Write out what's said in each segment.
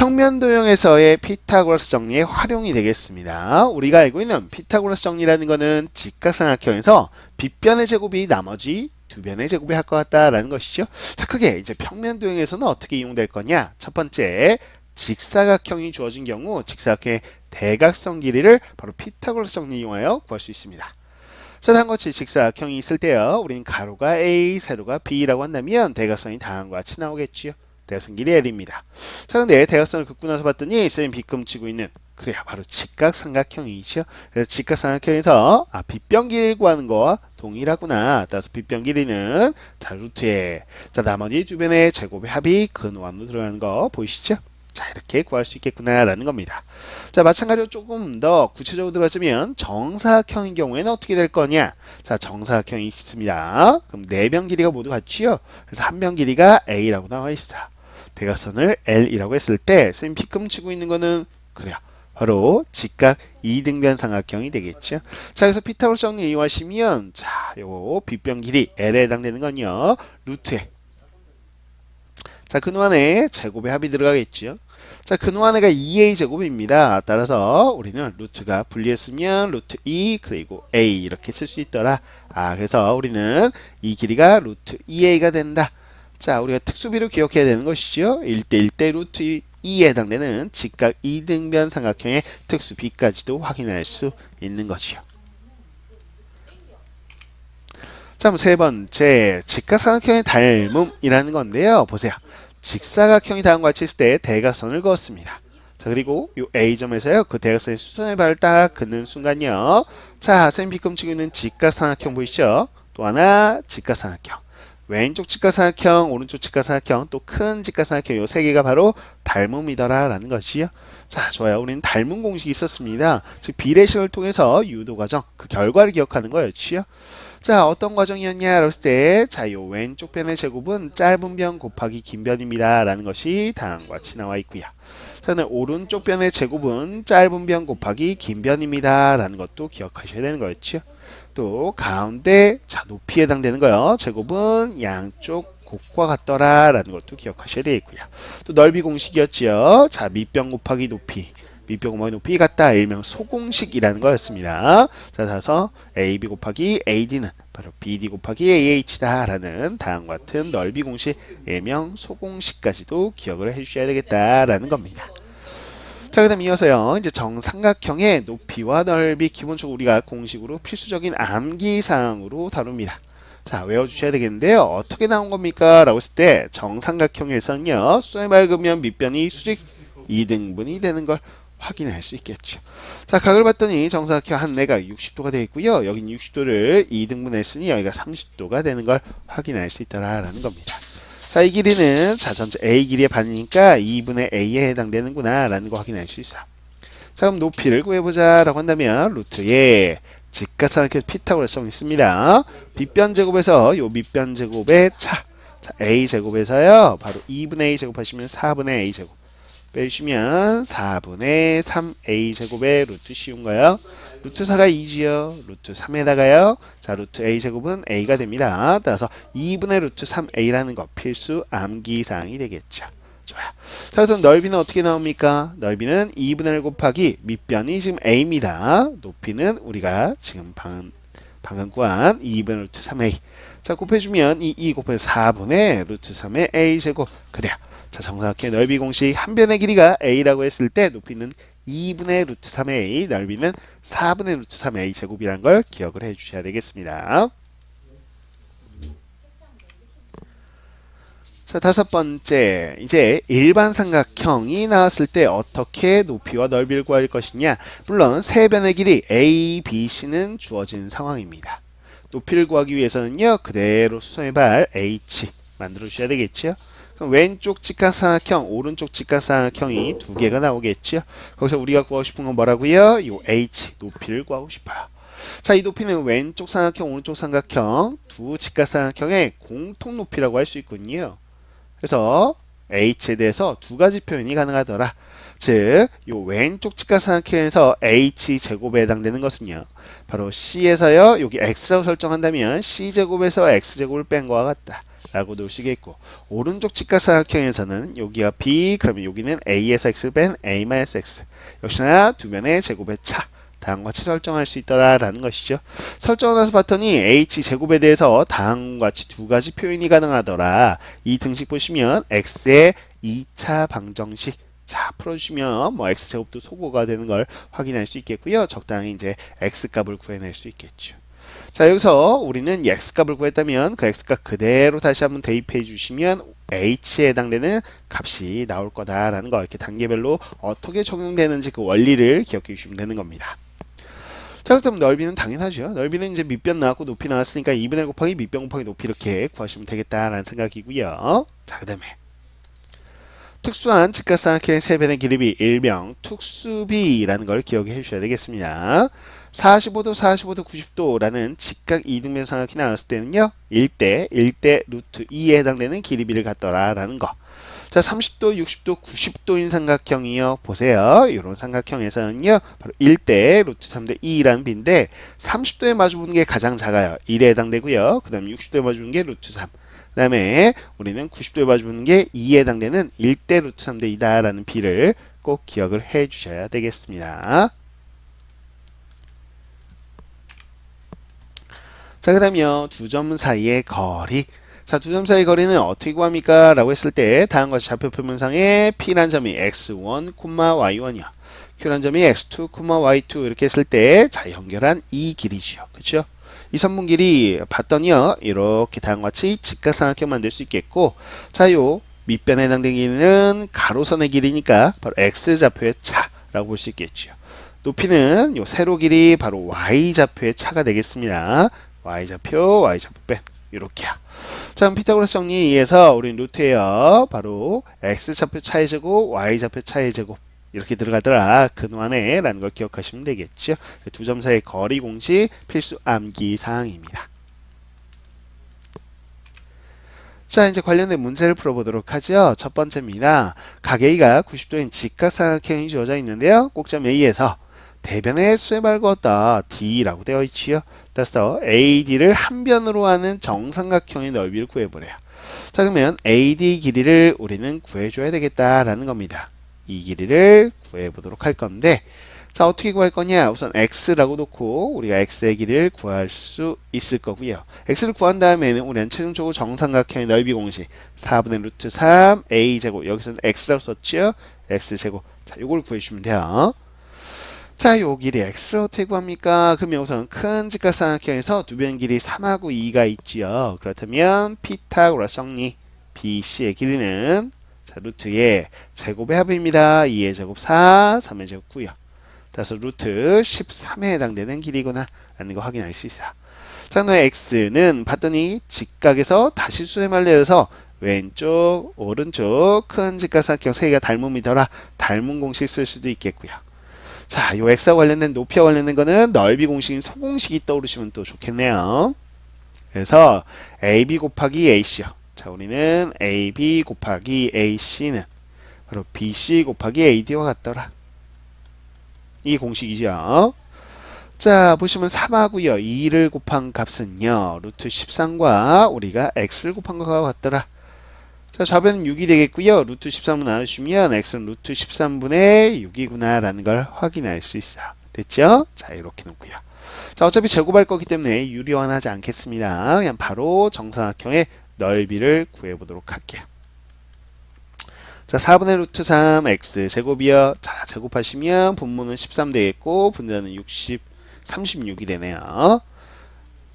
평면도형에서의 피타고라스 정리의 활용이 되겠습니다. 우리가 알고 있는 피타고라스 정리라는 것은 직각삼각형에서 빗변의 제곱이 나머지 두 변의 제곱이 할 것 같다라는 것이죠. 자, 크게 이제 평면도형에서는 어떻게 이용될 거냐? 첫 번째, 직사각형이 주어진 경우 직사각형의 대각선 길이를 바로 피타고라스 정리 이용하여 구할 수 있습니다. 자, 다음같이 직사각형이 있을 때요, 우리는 가로가 A, 세로가 B라고 한다면 대각선이 다음과 같이 나오겠지요. 대각선 길이 L입니다. 자, 근데 대각선을 긋고 나서 봤더니 쌤이 비끔치고 있는, 그래요, 바로 직각삼각형이죠. 그래서 직각삼각형에서 빗변 길이를 구하는 거와 동일하구나. 따라서 빗변 길이는 자, 루트에, 자, 나머지 주변의 제곱의 합이 근호함으로 들어가는 거 보이시죠? 자, 이렇게 구할 수 있겠구나라는 겁니다. 자, 마찬가지로 조금 더 구체적으로 들어가자면 정사각형인 경우에는 어떻게 될 거냐? 자, 정사각형이 있습니다. 그럼 네 변 길이가 모두 같지요? 그래서 한 변 길이가 A라고 나와 있어. 대각선을 L이라고 했을 때 쌤 피끔치고 있는 거는 그래요, 바로 직각 이등변 삼각형이 되겠죠. 자, 그래서 피타고라스 정리 이용하시면 자, 요 빗변 길이 L에 해당되는 건요, 루트에, 자, 근호안에 제곱의 합이 들어가겠죠. 자, 근호안에가 2a 제곱입니다. 따라서 우리는 루트가 분리했으면 루트 2 그리고 a 이렇게 쓸 수 있더라. 그래서 우리는 이 길이가 루트 2a가 된다. 자, 우리가 특수비로 기억해야 되는 것이죠. 1대 1대 루트 2에 해당되는 직각 이등변 삼각형의 특수비까지도 확인할 수 있는 것이요. 자, 그럼 세 번째, 직각삼각형의 닮음이라는 건데요. 보세요. 직사각형이 다음과 같이 있을 때 대각선을 그었습니다. 자, 그리고 이 A점에서요, 그 대각선의 수선의 발을 딱 긋는 순간요. 자, 쌤 비끔치고 있는 직각삼각형 보이시죠? 또 하나 직각삼각형. 왼쪽 직각삼각형, 오른쪽 직각삼각형, 또 큰 직각삼각형 요 세 개가 바로 닮음이더라 라는 것이요. 자, 좋아요. 우리는 닮음 공식이 있었습니다. 즉 비례식을 통해서 유도 과정, 그 결과를 기억하는 거였지요. 자, 어떤 과정이었냐? 그랬을 때, 자, 요 왼쪽 변의 제곱은 짧은 변 곱하기 긴 변입니다. 라는 것이 다음과 같이 나와 있고요. 자, 오른쪽 변의 제곱은 짧은 변 곱하기 긴 변입니다. 라는 것도 기억하셔야 되는 거였죠. 또, 가운데, 자, 높이에 해당되는 거요. 제곱은 양쪽 곱과 같더라. 라는 것도 기억하셔야 되겠고요. 또, 넓이 공식이었지요. 자, 밑변 곱하기 높이. 밑변 곱하기 높이 같다. 일명 소공식이라는 거였습니다. 자, 따라서 AB 곱하기 AD는 바로 BD 곱하기 AH다 라는 다음과 같은 넓이 공식, 일명 소공식까지도 기억을 해주셔야 되겠다라는 겁니다. 자, 그 다음 이어서요, 이제 정삼각형의 높이와 넓이 기본적으로 우리가 공식으로 필수적인 암기사항으로 다룹니다. 자, 외워주셔야 되겠는데요. 어떻게 나온 겁니까? 라고 했을 때 정삼각형에서는요, 수선이 밝으면 밑변이 수직 2등분이 되는 걸 확인할 수 있겠죠. 자, 각을 봤더니 정사각형 한 내가 60도가 되어 있고요. 여긴 60도를 2등분했으니 여기가 30도가 되는 걸 확인할 수 있다라는 겁니다. 자, 이 길이는 자, 전체 A 길이의 반이니까 2분의 A에 해당되는구나 라는 거 확인할 수 있어. 자, 그럼 높이를 구해보자 라고 한다면 루트에 직각삼각형 피타고라스 정리 있습니다. 빗변 제곱에서 요 밑변 제곱의 차, 자, A 제곱에서요, 바로 2분의 A 제곱하시면 4분의 A 제곱 빼주시면 4분의 3a 제곱의 루트 쉬운가요? 루트 4가 2지요. 루트 3에다가요. 자, 루트 a 제곱은 a가 됩니다. 따라서 2분의 루트 3a라는 거 필수 암기사항이 되겠죠. 좋아요. 자, 그래서 넓이는 어떻게 나옵니까? 넓이는 2분의 1 곱하기 밑변이 지금 a입니다. 높이는 우리가 지금 방금 구한 2분의 루트 3a. 자, 곱해주면 2 곱해서 4분의 루트 3의 a 제곱. 그래요. 자, 정사각형의 넓이 공식 한 변의 길이가 a라고 했을 때 높이는 2분의 루트 3의 a, 넓이는 4분의 루트 3의 a 제곱이라는 걸 기억을 해주셔야 되겠습니다. 자, 다섯 번째, 이제 일반 삼각형이 나왔을 때 어떻게 높이와 넓이를 구할 것이냐? 물론 세 변의 길이 a, b, c는 주어진 상황입니다. 높이를 구하기 위해서는요, 그대로 수선의 발 h 만들어 주셔야 되겠죠. 그럼 왼쪽 직각삼각형, 오른쪽 직각삼각형이 두 개가 나오겠죠. 거기서 우리가 구하고 싶은 건 뭐라고요? 이 h 높이를 구하고 싶어요. 자, 이 높이는 왼쪽 삼각형, 오른쪽 삼각형 두 직각삼각형의 공통 높이라고 할 수 있군요. 그래서 h에 대해서 두 가지 표현이 가능하더라. 즉, 요 왼쪽 직각삼각형에서 h 제곱에 해당되는 것은요, 바로 c에서요, 여기 x라고 설정한다면 c 제곱에서 x 제곱을 뺀 것과 같다. 라고 놓으시겠고, 오른쪽 직각삼각형에서는 여기가 B, 그러면 여기는 A에서 X 뺀 A-X. 역시나 두 변의 제곱의 차. 다음과 같이 설정할 수 있더라라는 것이죠. 설정을 나서 봤더니 H제곱에 대해서 다음과 같이 두 가지 표현이 가능하더라. 이 등식 보시면 X의 2차 방정식. 자, 풀어주시면 뭐 X제곱도 소거가 되는 걸 확인할 수 있겠고요. 적당히 이제 X값을 구해낼 수 있겠죠. 자, 여기서 우리는 이 X값을 구했다면 그 X값 그대로 다시 한번 대입해 주시면 H에 해당되는 값이 나올 거다라는 거, 이렇게 단계별로 어떻게 적용되는지 그 원리를 기억해 주시면 되는 겁니다. 자, 그렇다면 넓이는 당연하죠. 넓이는 이제 밑변 나왔고 높이 나왔으니까 2분의 1 곱하기 밑변 곱하기 높이 이렇게 구하시면 되겠다라는 생각이고요. 자, 그 다음에 특수한 직각삼각형의 세 변의 길이비 일명 특수비라는 걸 기억해 주셔야 되겠습니다. 45도, 45도, 90도라는 직각 이등변 삼각형이 나왔을 때는요, 1대 루트 2에 해당되는 길이비를 갖더라라는 거. 자, 30도, 60도, 90도인 삼각형이요. 보세요. 이런 삼각형에서는요, 바로 1대 루트 3대 2라는 비인데, 30도에 마주보는 게 가장 작아요. 1에 해당되고요. 그 다음에 60도에 마주보는 게 루트 3. 그 다음에 우리는 90도에 마주보는 게 2에 해당되는 1대 루트 3대 2다라는 비를 꼭 기억을 해 주셔야 되겠습니다. 자, 그 다음에요. 두 점 사이의 거리. 자, 두 점 사이 거리는 어떻게 구합니까? 라고 했을 때 다음과 같이 좌표 표면상에 P란 점이 x1, y1이요. Q란 점이 x2, y2 이렇게 했을 때 자, 연결한 이 길이지요. 그렇죠? 이 선분 길이 봤더니요. 이렇게 다음과 같이 직각삼각형 만들 수 있겠고, 자, 요 밑변에 해당되는 길이는 가로선의 길이니까 바로 x좌표의 차라고 볼 수 있겠죠. 높이는 요 세로 길이 바로 y좌표의 차가 되겠습니다. y좌표 뺀 이렇게요. 자, 그럼 피타고라스 정리에 의해서 우린 루트예요. 바로 x좌표 차의 제곱, y좌표 차의 제곱 이렇게 들어가더라. 근원에 라는 걸 기억하시면 되겠죠. 두 점 사이의 거리 공식 필수 암기 사항입니다. 자, 이제 관련된 문제를 풀어보도록 하죠. 첫 번째입니다. 각 A가 90도인 직각삼각형이 주어져 있는데요. 꼭점 A에서 대변의 수에 밝었다 D라고 되어 있지요. 따라서 AD를 한 변으로 하는 정삼각형의 넓이를 구해보래요. 자, 그러면 AD 길이를 우리는 구해줘야 되겠다라는 겁니다. 이 길이를 구해보도록 할 건데, 자, 어떻게 구할 거냐? 우선 x라고 놓고 우리가 x의 길이를 구할 수 있을 거고요. x를 구한 다음에는 우리는 최종적으로 정삼각형의 넓이 공식 4분의 루트 3 a제곱, 여기서는 x라고 썼죠? x제곱. 자, 요걸 구해주시면 돼요. 자, 요 길이 x를 어떻게 구합니까? 그러면 우선 큰 직각삼각형에서 두 변 길이 3하고 2가 있지요. 그렇다면 피타고라스 정리 BC의 길이는 자, 루트의 제곱의 합입니다. 2의 제곱 4, 3의 제곱 9요. 따라서 루트 13에 해당되는 길이구나 라는 거 확인할 수 있어요. 자, 너의 x는 봤더니 직각에서 다시수에만 내려서 왼쪽, 오른쪽 큰 직각삼각형 세 개가 닮음이더라. 닮은 공식 쓸 수도 있겠고요. 자, 요 x와 관련된 높이와 관련된 거는 넓이 공식인 소공식이 떠오르시면 또 좋겠네요. 그래서 AB 곱하기 AC요. 자, 우리는 AB 곱하기 AC는 바로 BC 곱하기 AD와 같더라. 이 공식이죠. 자, 보시면 3하고요. 2를 곱한 값은요. 루트 13과 우리가 x를 곱한 것과 같더라. 자, 좌변은 6이 되겠고요. 루트 13을 나누시면 x는 루트 13분의 6이구나 라는 걸 확인할 수 있어요. 됐죠? 자, 이렇게 놓고요. 자, 어차피 제곱할 거기 때문에 유리화하지 않겠습니다. 그냥 바로 정삼각형의 넓이를 구해보도록 할게요. 자, 4분의 루트 3 x 제곱이요. 자, 제곱하시면 분모는 13 되겠고 분자는 36이 되네요.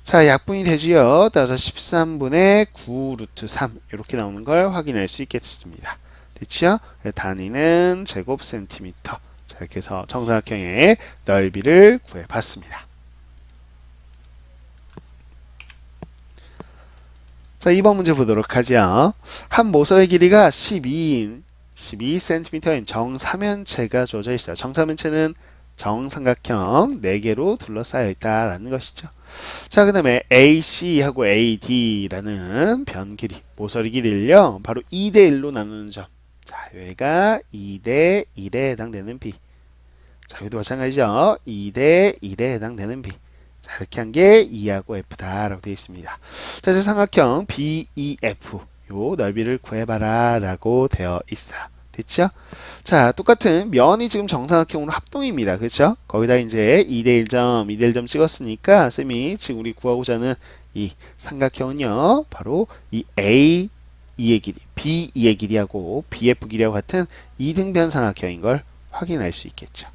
자, 약분이 되지요. 따라서 13분의 9 루트 3 이렇게 나오는 걸 확인할 수 있겠습니다. 됐죠? 단위는 제곱 센티미터. 자, 이렇게 해서 정삼각형의 넓이를 구해봤습니다. 자, 2번 문제 보도록 하죠. 한 모서의 길이가 12cm인 정사면체가 주어져 있어요. 정사면체는 정삼각형 4개로 둘러싸여 있다라는 것이죠. 자, 그 다음에 AC하고 AD라는 변 길이, 모서리 길이를요, 바로 2대1로 나누는 점. 자, 여기가 2대1에 해당되는 비. 자, 여기도 마찬가지죠. 2대1에 해당되는 비. 자, 이렇게 한 게 E하고 F다라고 되어 있습니다. 자, 이제 삼각형 BEF 요 넓이를 구해봐라 라고 되어 있어요. 됐죠? 자, 똑같은 면이 지금 정사각형으로 합동입니다. 그렇죠? 거기다 이제 2대 1점, 2대 1점 찍었으니까 쌤이 지금 우리 구하고자 하는 이 삼각형은요. 바로 이 A 2의 길이, B 2의 길이하고 BF 길이하고 같은 이등변 삼각형인 걸 확인할 수 있겠죠.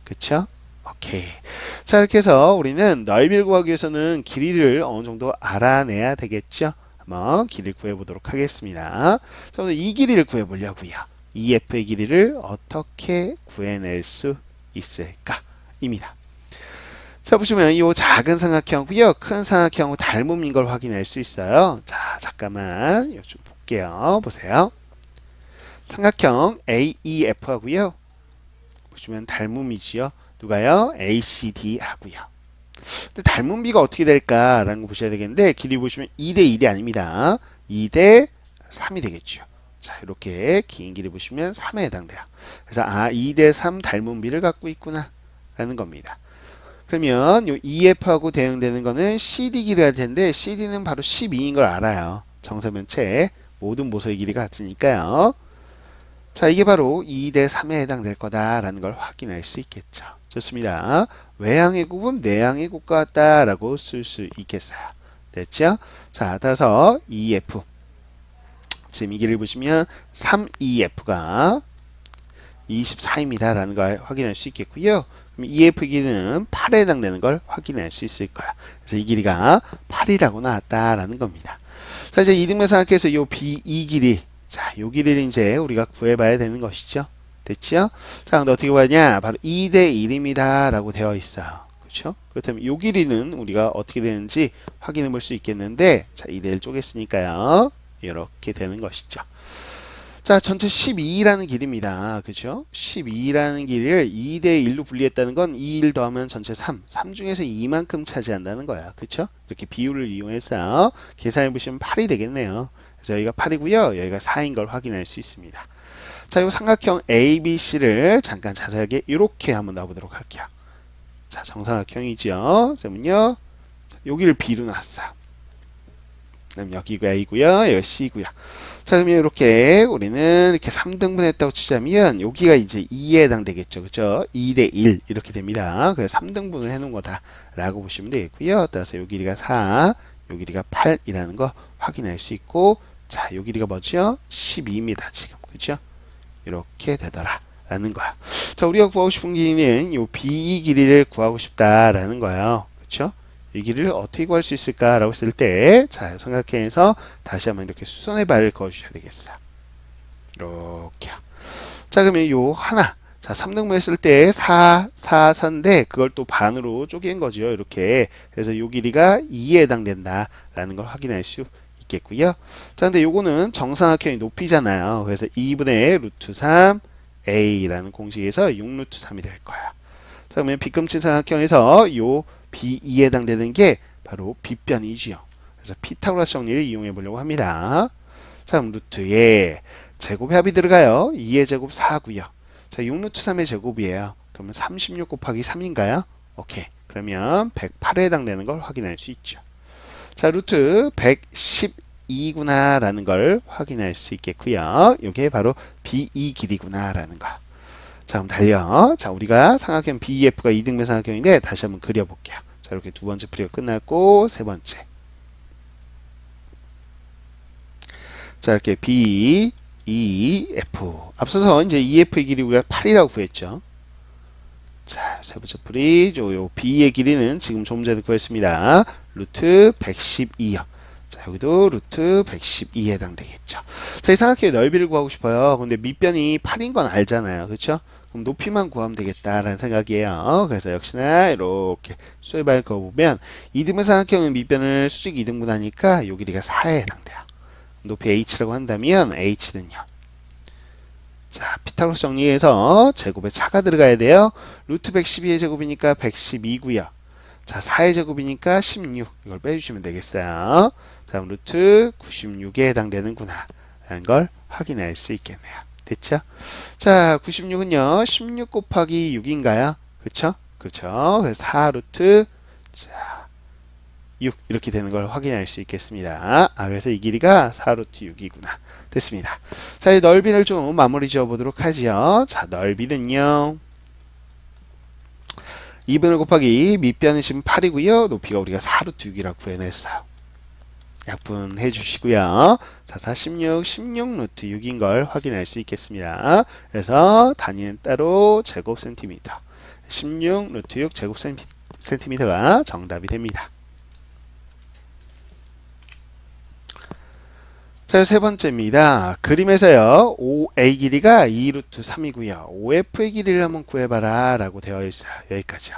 그렇죠? 오케이. 자, 이렇게 해서 우리는 넓이를 구하기 위해서는 길이를 어느 정도 알아내야 되겠죠? 한번 길이를 구해보도록 하겠습니다. 자, 오늘 이 길이를 구해보려고요. EF의 길이를 어떻게 구해낼 수 있을까? 입니다. 자, 보시면 이 작은 삼각형이고요. 큰 삼각형하고 닮음인 걸 확인할 수 있어요. 자, 잠깐만 이거 좀 볼게요. 보세요. 삼각형 AEF 하고요. 보시면 닮음이지요. 누가요? ACD 하고요. 근데 닮은 비가 어떻게 될까라는 거 보셔야 되겠는데 길이 보시면 2대 1이 아닙니다. 2대 3이 되겠죠. 자, 이렇게 긴 길이 보시면 3에 해당돼요. 그래서 2대 3 닮은 비를 갖고 있구나 라는 겁니다. 그러면 요 EF하고 대응되는 거는 CD 길이가 될 텐데 CD는 바로 12인 걸 알아요. 정사면체 모든 모서의 길이가 같으니까요. 자, 이게 바로 2대 3에 해당될 거다라는 걸 확인할 수 있겠죠. 좋습니다. 외항의 곱은 내항의 곱과 같다라고 쓸 수 있겠어요. 됐죠? 자, 따라서 EF. 지금 이 길이를 보시면 3EF가 24입니다. 라는 걸 확인할 수 있겠고요. 그럼 EF 길이는 8에 해당되는 걸 확인할 수 있을 거야. 그래서 이 길이가 8이라고 나왔다라는 겁니다. 자, 이제 이등변 삼각형에서 이 BE 길이. 자, 요 길이를 이제 우리가 구해봐야 되는 것이죠. 됐죠? 자, 근데 어떻게 구하냐? 바로 2대 1입니다. 라고 되어 있어요. 그렇죠? 그렇다면 요 길이는 우리가 어떻게 되는지 확인해 볼 수 있겠는데, 자, 2대 1 쪼갰으니까요. 이렇게 되는 것이죠. 자, 전체 12라는 길입니다. 그죠? 12라는 길이를 2대 1로 분리했다는 건 2, 1 더하면 전체 3. 3 중에서 2만큼 차지한다는 거야. 그쵸? 이렇게 비율을 이용해서 계산해 보시면 8이 되겠네요. 그래서 여기가 8이고요. 여기가 4인 걸 확인할 수 있습니다. 자, 이 삼각형 ABC를 잠깐 자세하게 이렇게 한번 놔보도록 할게요. 자, 정사각형이죠. 그러면요. 여기를 B로 놨어요. 그럼 여기가 A고요. 여기가 C고요. 자, 그러면 이렇게 우리는 이렇게 3등분 했다고 치자면 여기가 이제 2에 해당되겠죠. 그죠? 2대 1 이렇게 됩니다. 그래서 3등분을 해놓은 거다라고 보시면 되겠고요. 따라서 요 길이가 4, 요 길이가 8이라는 거 확인할 수 있고, 자, 요 길이가 뭐죠? 12입니다. 지금. 그죠? 이렇게 되더라. 라는 거야. 자, 우리가 구하고 싶은 길이는 요 BE 길이를 구하고 싶다라는 거예요. 그쵸? 이 길이를 어떻게 구할 수 있을까라고 했을 때, 자, 삼각형에서 다시 한번 이렇게 수선의 발을 그어 주셔야 되겠어요. 이렇게. 자, 그러면 요 하나. 자, 3등분 했을 때 4, 4, 4인데 그걸 또 반으로 쪼갠 거죠. 이렇게. 그래서 요 길이가 2에 해당된다라는 걸 확인할 수 있겠고요. 자, 근데 요거는 정삼각형의 높이잖아요. 그래서 2분의 루트 3 a라는 공식에서 6 루트 3이 될 거예요. 자, 그러면 빗금친 삼각형에서 요 B2에 해당되는 게 바로 빗변이지요. 그래서 피타고라스 정리를 이용해 보려고 합니다. 자, 그럼 루트에 제곱의 합이 들어가요. 2의 제곱 4고요. 자, 6 루트 3의 제곱이에요. 그러면 36 곱하기 3인가요? 오케이. 그러면 108에 해당되는 걸 확인할 수 있죠. 자, 루트 112구나 라는 걸 확인할 수 있겠고요. 이게 바로 BE 길이구나 라는 거. 자, 그럼 달려. 자, 우리가 삼각형 BEF가 2등변 삼각형인데 다시 한번 그려볼게요. 자, 이렇게 두 번째 풀이가 끝났고 세 번째. 자, 이렇게 BEF. 앞서서 이제 EF의 길이 우리가 8이라고 구했죠. 자, 세 번째 풀이 요 B의 길이는 지금 좀 전에 구했습니다. 루트 112요. 자, 여기도 루트 112에 해당되겠죠. 자, 이 삼각형의 넓이를 구하고 싶어요. 근데 밑변이 8인 건 알잖아요. 그렇죠? 그럼 높이만 구하면 되겠다라는 생각이에요. 그래서 역시나 이렇게 수열발 그어보면 2등분 삼각형은 밑변을 수직 2등분 하니까 요 길이가 4에 해당돼요. 높이 h라고 한다면 h는요. 자, 피타고라스 정리해서 제곱에 차가 들어가야 돼요. 루트 112의 제곱이니까 112고요. 자, 4의 제곱이니까 16. 이걸 빼주시면 되겠어요. 자, 그럼 루트 96에 해당되는구나 라는 걸 확인할 수 있겠네요. 됐죠? 자, 96은요. 16 곱하기 6인가요? 그쵸? 그렇죠. 그래서 4 루트 자, 6 이렇게 되는 걸 확인할 수 있겠습니다. 그래서 이 길이가 4루트 6이구나. 됐습니다. 자, 이 넓이를 좀 마무리 지어 보도록 하죠. 자, 넓이는요. 2분의 곱하기 밑변은 지금 8이고요. 높이가 우리가 4루트 6이라고 구해냈어요. 약분해 주시고요. 자, 4, 16, 16루트 6인 걸 확인할 수 있겠습니다. 그래서 단위는 따로 제곱센티미터. 16루트 6 제곱센티미터가 정답이 됩니다. 자, 세 번째입니다. 그림에서요, OA 길이가 2루트 3이고요. OF의 길이를 한번 구해봐라 라고 되어 있어요. 여기까지요.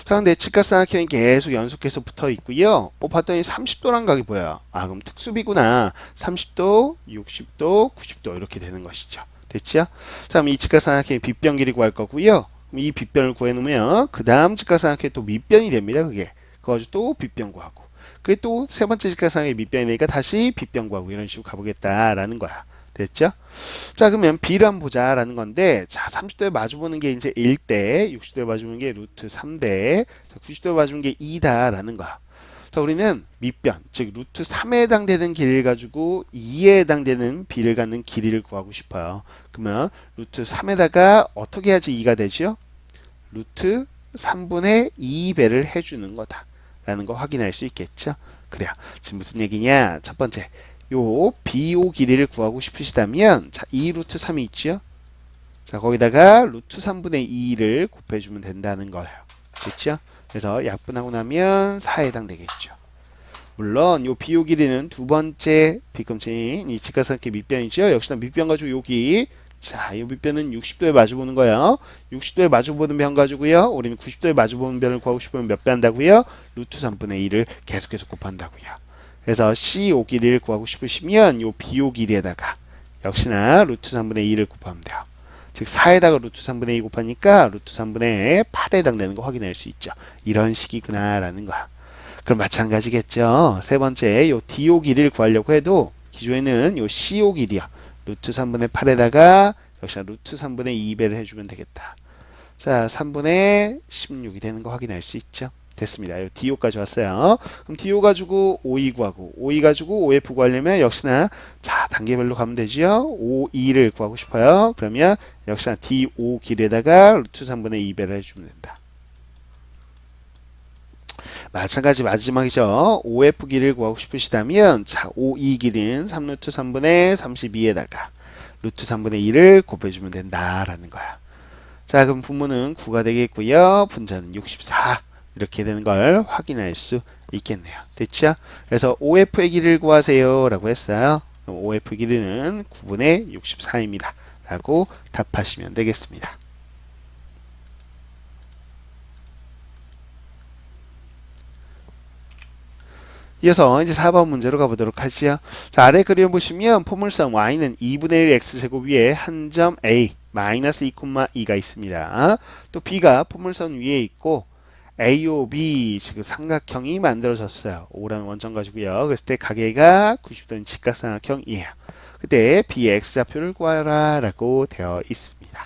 자, 근데 직각삼각형이 계속 연속해서 붙어 있고요. 봤더니 30도란 각이 보여요. 그럼 특수비구나. 30도, 60도, 90도 이렇게 되는 것이죠. 됐죠? 자, 그럼 이 직각삼각형의 빗변 길이 구할 거고요. 그럼 이 빗변을 구해놓으면 그 다음 직각삼각형이 또 밑변이 됩니다. 그게. 그거 가지고 또 빗변 구하고. 그게 또 세 번째 직각삼각형의 밑변이 되니까 다시 빗변 구하고 이런 식으로 가보겠다라는 거야. 됐죠? 자, 그러면 B를 한번 보자라는 건데, 자, 30도에 마주보는 게 이제 1대, 60도에 마주보는 게 루트 3대, 90도에 마주보는 게 2다라는 거야. 자, 우리는 밑변, 즉 루트 3에 해당되는 길이를 가지고 2에 해당되는 B를 갖는 길이를 구하고 싶어요. 그러면 루트 3에다가 어떻게 해야지 2가 되죠? 루트 3분의 2배를 해주는 거다. 라는 거 확인할 수 있겠죠? 그래요. 지금 무슨 얘기냐? 첫 번째, 요 BO 길이를 구하고 싶으시다면, 자, 2 루트 3이 있죠? 자, 거기다가 루트 3분의 2를 곱해주면 된다는 거예요. 그렇죠? 그래서 약분하고 나면 4에 해당되겠죠. 물론 요 BO 길이는 두 번째 비금체인 이 직각삼각형 밑변이죠. 역시나 밑변 가지고 여기 자, 이 밑변은 60도에 마주보는 거예요. 60도에 마주보는 변 가지고요. 우리는 90도에 마주보는 변을 구하고 싶으면 몇 배 한다고요? 루트 3분의 2를 계속해서 곱한다고요. 그래서 CO 길이를 구하고 싶으시면 요 BO 길이에다가 역시나 루트 3분의 2를 곱하면 돼요. 즉 4에다가 루트 3분의 2 곱하니까 루트 3분의 8에 해당되는 거 확인할 수 있죠. 이런 식이구나 라는 거야. 그럼 마찬가지겠죠. 세 번째 요 DO 길이를 구하려고 해도 기존에는 요 CO 길이야. 루트 3분의 8에다가 역시나 루트 3분의 2배를 해주면 되겠다. 자, 3분의 16이 되는 거 확인할 수 있죠. 됐습니다. 이 DO까지 왔어요. 그럼 DO 가지고 OE 구하고 OE 가지고 OF 구하려면 역시나 자, 단계별로 가면 되죠. OE를 구하고 싶어요. 그러면 역시나 DO 길에다가 루트 3분의 2배를 해주면 된다. 마찬가지 마지막이죠. OF 길이를 구하고 싶으시다면 자, OE 길이는 3루트 3분의 32에다가 루트 3분의 2를 곱해주면 된다라는 거야. 자, 그럼 분모는 9가 되겠고요. 분자는 64 이렇게 되는 걸 확인할 수 있겠네요. 됐죠? 그래서 OF의 길이를 구하세요 라고 했어요. OF 길이는 9분의 64입니다. 라고 답하시면 되겠습니다. 이어서 이제 4번 문제로 가보도록 하지요. 자, 아래 그림 보시면 포물선 y는 2분의 1 x제곱 위에 한 점 a 마이너스 2,2가 있습니다. 또 b가 포물선 위에 있고 AOB 지금 삼각형이 만들어졌어요. O라는 원점 가지고요. 그랬을 때 가계가 90도인 직각삼각형이에요. 그때 B의 X좌표를 구하라 라고 되어 있습니다.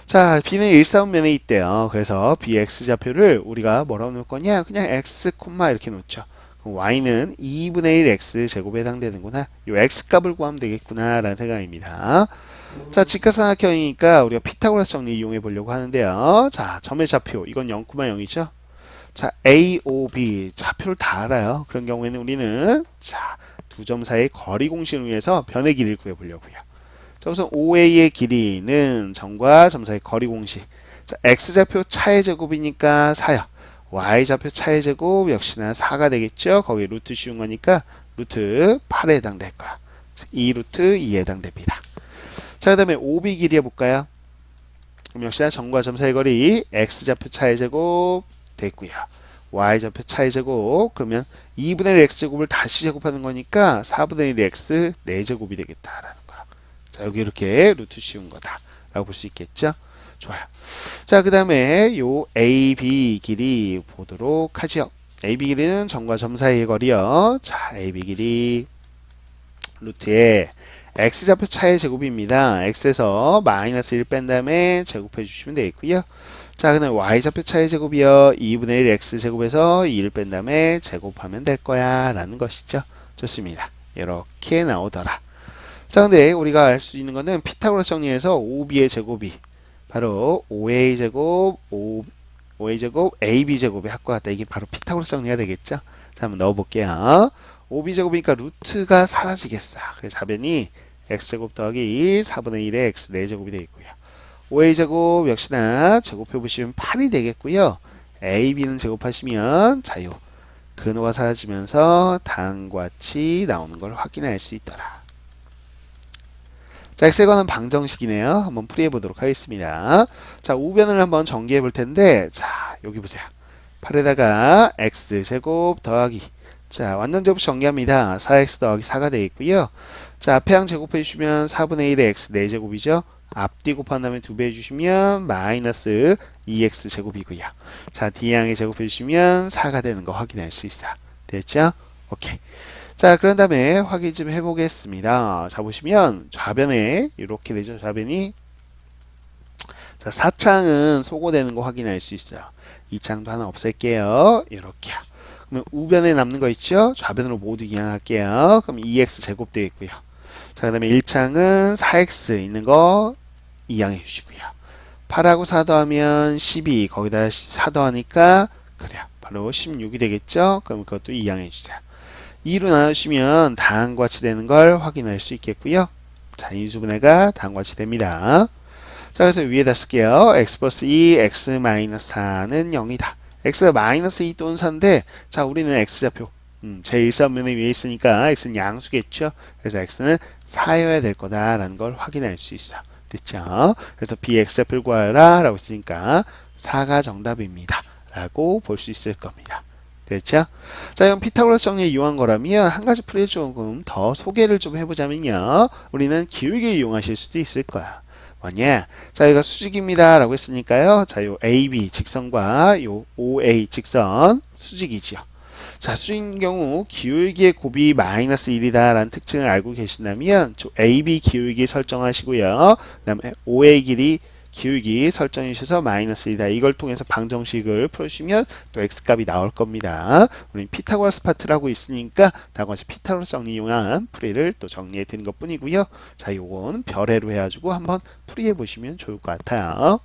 자, B는 일사분면에 있대요. 그래서 B의 X좌표를 우리가 뭐라고 놓을 거냐? 그냥 X, 이렇게 놓죠. y는 2분의 1 x 제곱에 해당되는구나. 이 x 값을 구하면 되겠구나 라는 생각입니다. 자, 직각삼각형이니까 우리가 피타고라스 정리 이용해 보려고 하는데요. 자, 점의 좌표 이건 0,0이죠. 자, A, O, B 좌표를 다 알아요. 그런 경우에는 우리는 자, 두 점 사이의 거리 공식을 위해서 변의 길이를 구해 보려고요. 자, 우선 OA의 길이는 점과 점 사이의 거리 공식. 자, x좌표 차의 제곱이니까 4요. y좌표 차의 제곱 역시나 4가 되겠죠. 거기 루트 씌운 거니까 루트 8에 해당될 거야. 2루트 2에 해당됩니다. 자, 그 다음에 OB 길이 해볼까요? 그럼 역시나 점과 점 사이 거리 x좌표 차의 제곱 됐고요. y좌표 차의 제곱 그러면 2분의 1 x제곱을 다시 제곱하는 거니까 4분의 1 x 4제곱이 되겠다라는 거야. 자, 여기 이렇게 루트 씌운 거다 라고 볼 수 있겠죠. 좋아요. 자, 그 다음에 요 AB 길이 보도록 하죠. AB 길이는 점과 점 사이의 거리요. 자, AB 길이 루트에 x좌표 차의 제곱입니다. x에서 마이너스 1 뺀 다음에 제곱해 주시면 되겠고요. 자, 그다음 y좌표 차의 제곱이요. 2분의 1 x제곱에서 2를 뺀 다음에 제곱하면 될 거야 라는 것이죠. 좋습니다. 이렇게 나오더라. 자, 근데 우리가 알 수 있는 거는 피타고라스 정리해서 5b의 제곱이 바로 5a제곱, 5a제곱, ab제곱의 합과 같다. 이게 바로 피타고라스 정리가 되겠죠? 자, 한번 넣어볼게요. 5b제곱이니까 루트가 사라지겠어. 그래서 답변이 x제곱 더하기 4분의 1의 x 4제곱이 되겠고요. 5a제곱 역시나 제곱해 보시면 8이 되겠고요. ab는 제곱하시면 자유 근호가 사라지면서 다음과 같이 나오는 걸 확인할 수 있더라. 자, x에 관한 방정식이네요. 한번 풀이해 보도록 하겠습니다. 자, 우변을 한번 전개해 볼 텐데, 자, 여기 보세요. 8에다가 x제곱 더하기, 자, 완전 제곱 전개합니다. 4x 더하기 4가 되겠고요. 자, 앞에 항 제곱해 주시면 4분의 1의 x 4제곱이죠. 앞뒤 곱한 다음에 2배 해주시면 마이너스 2x 제곱이고요. 자, 뒤항에 제곱해 주시면 4가 되는 거 확인할 수 있어요. 됐죠? 오케이. 자, 그런 다음에 확인 좀 해보겠습니다. 자, 보시면 좌변에 이렇게 되죠. 좌변이. 자, 4창은 소거되는 거 확인할 수 있어요. 2창도 하나 없앨게요. 이렇게요. 그러면 우변에 남는 거 있죠? 좌변으로 모두 이항할게요. 그럼 2x 제곱 되겠고요. 자, 그 다음에 1창은 4x 있는 거 이항해 주시고요. 8하고 4 더하면 12, 거기다 4 더하니까 그래요. 바로 16이 되겠죠? 그럼 그것도 이항해 주세요. 2로 나누시면 다음과 같이 되는 걸 확인할 수 있겠고요. 자, 인수분해가 다음과 같이 됩니다. 자, 그래서 위에다 쓸게요. x 플러스 2, x 마이너스 4는 0이다. x가 마이너스 2 또는 4인데, 자, 우리는 x좌표 제1사면에 위에 있으니까 x는 양수겠죠. 그래서 x는 4여야 될 거다라는 걸 확인할 수 있어. 됐죠? 그래서 bx좌표를 구하라 라고 했으니까 4가 정답입니다. 라고 볼 수 있을 겁니다. 됐죠? 자, 그럼 피타고라스 정리를 이용한 거라면 한 가지 풀이를 조금 더 소개를 좀 해보자면요. 우리는 기울기를 이용하실 수도 있을 거야. 뭐냐? 자, 이거 수직입니다. 라고 했으니까요. 자, 요 AB 직선과 요 OA 직선 수직이지요. 자, 수직인 경우 기울기의 곱이 마이너스 1이다 라는 특징을 알고 계신다면 AB 기울기 설정하시고요. 그 다음에 OA 길이 기울기 설정해 주셔서 마이너스 1이다. 이걸 통해서 방정식을 풀어주시면 또 x값이 나올 겁니다. 우리는 피타고라스 파트라고 있으니까 다음과 같이 피타고라스 정리 이용한 풀이를 또 정리해 드린 것 뿐이고요. 자, 요건 별해로 해가지고 한번 풀이해 보시면 좋을 것 같아요.